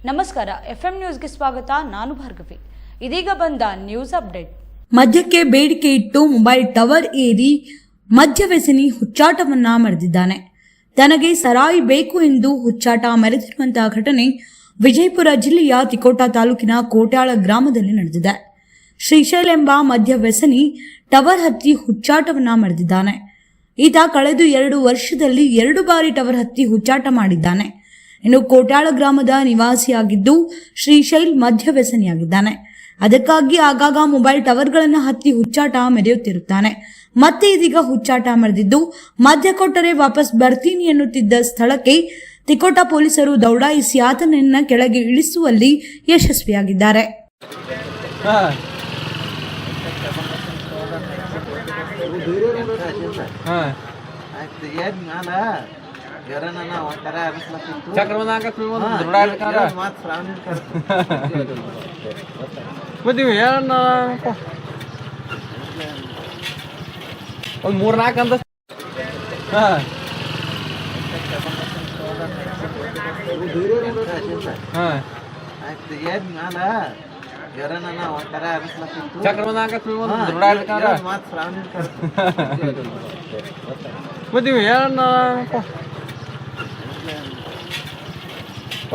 ನಮಸ್ಕಾರ, ಎಫ್ಎಂ ನ್ಯೂಸ್ಗೆ ಸ್ವಾಗತ. ನಾನು ಭಾರ್ಗವಿ. ಇದೀಗ ಬಂದ ನ್ಯೂಸ್ ಅಪ್ಡೇಟ್. ಮದ್ಯಕ್ಕೆ ಬೇಡಿಕೆ ಇಟ್ಟು ಮೊಬೈಲ್ ಟವರ್ ಏರಿ ಮದ್ಯ ವ್ಯಸನಿ ಹುಚ್ಚಾಟವನ್ನ ಮೆರೆದಿದ್ದಾನೆ. ತನಗೆ ಸರಾಯಿ ಬೇಕು ಎಂದು ಹುಚ್ಚಾಟ ಮೆರೆದಿರುವಂತಹ ಘಟನೆ ವಿಜಯಪುರ ಜಿಲ್ಲೆಯ ತಿಕೋಟ ತಾಲೂಕಿನ ಕೋಟ್ಯಾಳ ಗ್ರಾಮದಲ್ಲಿ ನಡೆದಿದೆ. ಶ್ರೀಶೈಲ್ ಎಂಬ ಮದ್ಯ ವ್ಯಸನಿ ಟವರ್ ಹತ್ತಿ ಹುಚ್ಚಾಟವನ್ನ ಮೆರೆದಿದ್ದಾನೆ. ಈತ ಕಳೆದ 2 ವರ್ಷದಲ್ಲಿ 2 ಬಾರಿ ಟವರ್ ಹತ್ತಿ ಹುಚ್ಚಾಟ ಮಾಡಿದ್ದಾನೆ. ಇನ್ನು ಕೋಟ್ಯಾಳ ಗ್ರಾಮದ ನಿವಾಸಿಯಾಗಿದ್ದು ಶ್ರೀಶೈಲ್ ಮದ್ಯ ವ್ಯಸನಿಯಾಗಿದ್ದಾನೆ. ಅದಕ್ಕಾಗಿ ಆಗಾಗ ಮೊಬೈಲ್ ಟವರ್ಗಳನ್ನು ಹತ್ತಿ ಹುಚ್ಚಾಟ ಮೆರೆಯುತ್ತಿರುತ್ತಾನೆ. ಮತ್ತೆ ಇದೀಗ ಹುಚ್ಚಾಟ ಮೆರೆದಿದ್ದು ಮದ್ಯ ಕೊಟ್ಟರೆ ವಾಪಸ್ ಬರ್ತೀನಿ ಎನ್ನುತ್ತಿದ್ದ ಸ್ಥಳಕ್ಕೆ ತಿಕೋಟ ಪೊಲೀಸರು ದೌಡಾಯಿಸಿ ಆತನನ್ನ ಕೆಳಗೆ ಇಳಿಸುವಲ್ಲಿ ಯಶಸ್ವಿಯಾಗಿದ್ದಾರೆ.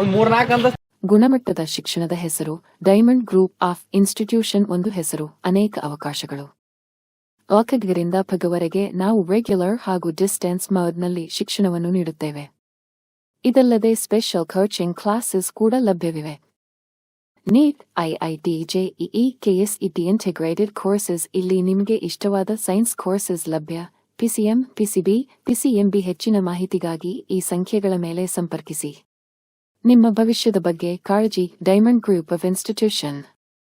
ಒಂದು 3-4 ಅಂತ ಗುಣಮಟ್ಟದ ಶಿಕ್ಷಣದ ಹೆಸರು ಡೈಮಂಡ್ ಗ್ರೂಪ್ ಆಫ್ ಇನ್ಸ್ಟಿಟ್ಯೂಷನ್. ಒಂದು ಹೆಸರು, ಅನೇಕ ಅವಕಾಶಗಳು. ಒಕ್ಕಗರಿಂದ ಪಗವರೆಗೆ ನಾವು ರೆಗ್ಯುಲರ್ ಹಾಗೂ ಡಿಸ್ಟೆನ್ಸ್ ಮೋಡ್ನಲ್ಲಿ ಶಿಕ್ಷಣವನ್ನು ನೀಡುತ್ತೇವೆ. ಇದಲ್ಲದೆ ಸ್ಪೆಷಲ್ ಕೋಚಿಂಗ್ ಕ್ಲಾಸಸ್ ಕೂಡ ಲಭ್ಯವಿವೆ. NEET, IIT, JEE, KSET integrated courses. ಇಲ್ಲಿ ನಿಮಗೆ ಇಷ್ಟವಾದ ಸೈನ್ಸ್ ಕೋರ್ಸಸ್ ಲಭ್ಯ. PCM, PCB, PCMB. ಹೆಚ್ಚಿನ ಮಾಹಿತಿಗಾಗಿ ಈ ಸಂಖ್ಯೆಗಳ ಮೇಲೆ ಸಂಪರ್ಕಿಸಿ. ನಿಮ್ಮ ಭವಿಷ್ಯದ ಬಗ್ಗೆ ಕಾಳಜಿ. Diamond group of institution.